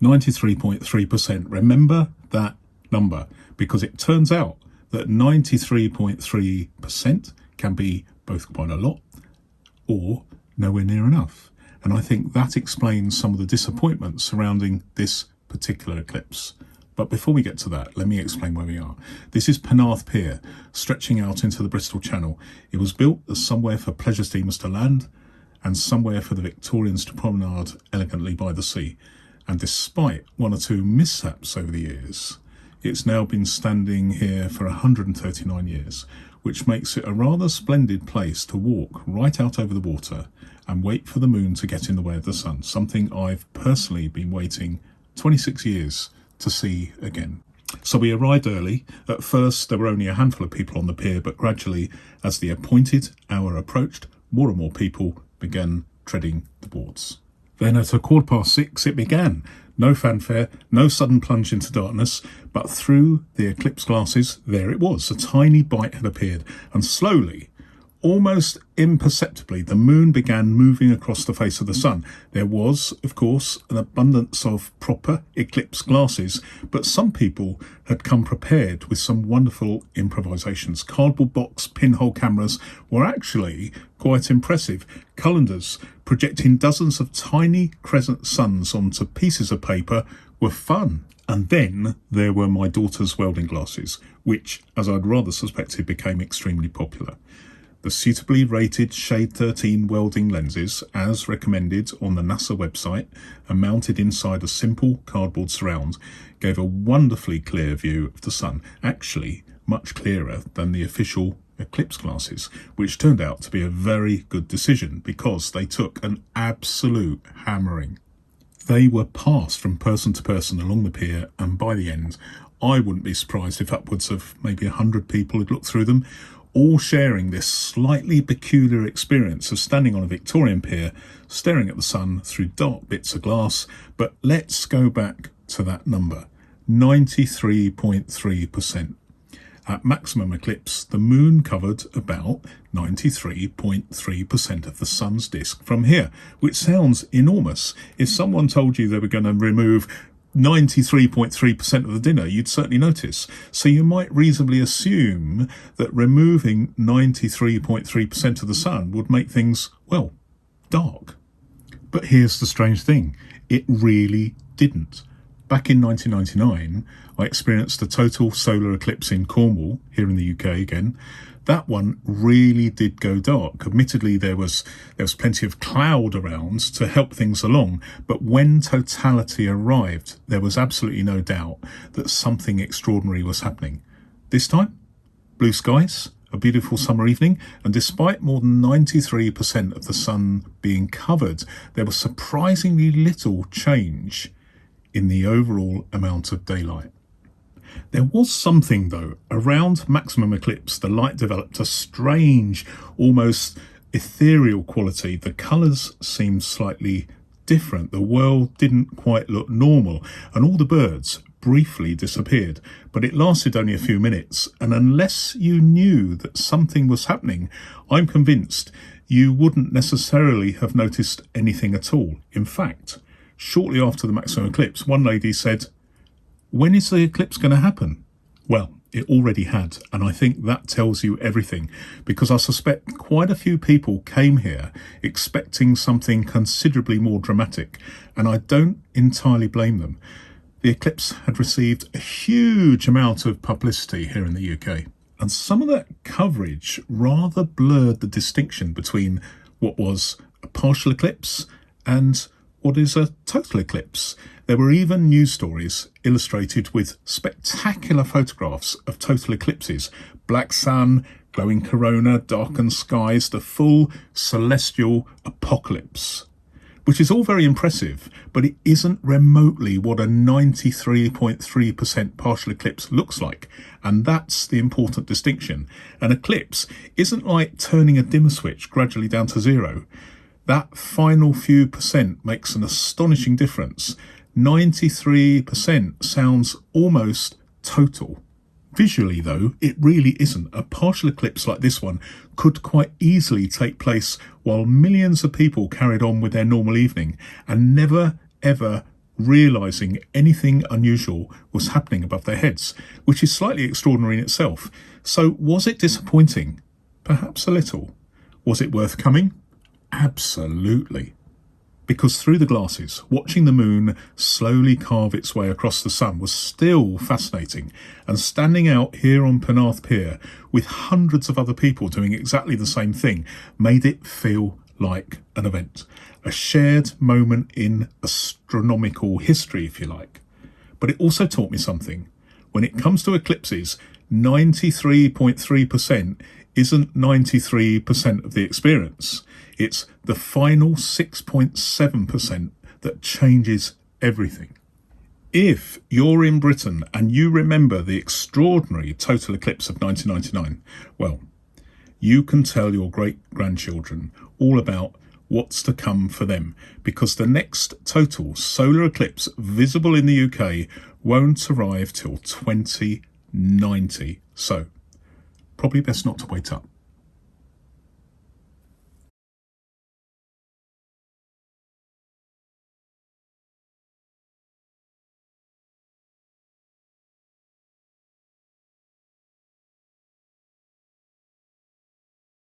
93.3%. Remember that number, because it turns out that 93.3% can be both quite a lot or nowhere near enough. And I think that explains some of the disappointment surrounding this particular eclipse. But before we get to that, let me explain where we are. This is Penarth Pier, stretching out into the Bristol Channel. It was built as somewhere for pleasure steamers to land and somewhere for the Victorians to promenade elegantly by the sea. And despite one or two mishaps over the years, it's now been standing here for 139 years, which makes it a rather splendid place to walk right out over the water and wait for the moon to get in the way of the sun, something I've personally been waiting 26 years to see again. So we arrived early. At first there were only a handful of people on the pier, but gradually, as the appointed hour approached, more and more people began treading the boards. Then at 6:15 it began. No fanfare, no sudden plunge into darkness, but through the eclipse glasses, there it was. A tiny bite had appeared, and slowly, almost imperceptibly, the moon began moving across the face of the sun. There was, of course, an abundance of proper eclipse glasses, but some people had come prepared with some wonderful improvisations. Cardboard box pinhole cameras were actually quite impressive. Calendars projecting dozens of tiny crescent suns onto pieces of paper were fun. And then there were my daughter's welding glasses, which, as I'd rather suspected, became extremely popular. The suitably rated Shade 13 welding lenses, as recommended on the NASA website and mounted inside a simple cardboard surround, gave a wonderfully clear view of the sun, actually much clearer than the official eclipse glasses, which turned out to be a very good decision because they took an absolute hammering. They were passed from person to person along the pier, and by the end, I wouldn't be surprised if upwards of maybe 100 people had looked through them, all sharing this slightly peculiar experience of standing on a Victorian pier, staring at the sun through dark bits of glass. But let's go back to that number, 93.3%. At maximum eclipse, the moon covered about 93.3% of the sun's disk from here, which sounds enormous. If someone told you they were going to remove 93.3% of the dinner, you'd certainly notice. So you might reasonably assume that removing 93.3% of the sun would make things, well, dark. But here's the strange thing. It really didn't. Back in 1999, I experienced a total solar eclipse in Cornwall, here in the UK again. That one really did go dark. Admittedly, there was plenty of cloud around to help things along, but when totality arrived, there was absolutely no doubt that something extraordinary was happening. This time, blue skies, a beautiful summer evening, and despite more than 93% of the sun being covered, there was surprisingly little change in the overall amount of daylight. There was something, though. Around maximum eclipse, the light developed a strange, almost ethereal quality. The colours seemed slightly different. The world didn't quite look normal, and all the birds briefly disappeared. But it lasted only a few minutes, and unless you knew that something was happening, I'm convinced you wouldn't necessarily have noticed anything at all. In fact, shortly after the maximum eclipse, one lady said, "When is the eclipse going to happen?" Well, it already had, and I think that tells you everything, because I suspect quite a few people came here expecting something considerably more dramatic, and I don't entirely blame them. The eclipse had received a huge amount of publicity here in the UK, and some of that coverage rather blurred the distinction between what was a partial eclipse and what is a total eclipse. There were even news stories illustrated with spectacular photographs of total eclipses. Black sun, glowing corona, darkened skies, the full celestial apocalypse. Which is all very impressive, but it isn't remotely what a 93.3% partial eclipse looks like. And that's the important distinction. An eclipse isn't like turning a dimmer switch gradually down to zero. That final few percent makes an astonishing difference. 93% sounds almost total. Visually, though, it really isn't. A partial eclipse like this one could quite easily take place while millions of people carried on with their normal evening and never, ever realising anything unusual was happening above their heads, which is slightly extraordinary in itself. So was it disappointing? Perhaps a little. Was it worth coming? Absolutely. Because through the glasses, watching the moon slowly carve its way across the sun was still fascinating, and standing out here on Penarth Pier with hundreds of other people doing exactly the same thing made it feel like an event, a shared moment in astronomical history, if you like. But it also taught me something. When it comes to eclipses, 93.3% isn't 93% of the experience. It's the final 6.7% that changes everything. If you're in Britain and you remember the extraordinary total eclipse of 1999, well, you can tell your great-grandchildren all about what's to come for them, because the next total solar eclipse visible in the UK won't arrive till 2090. So, probably best not to wait up.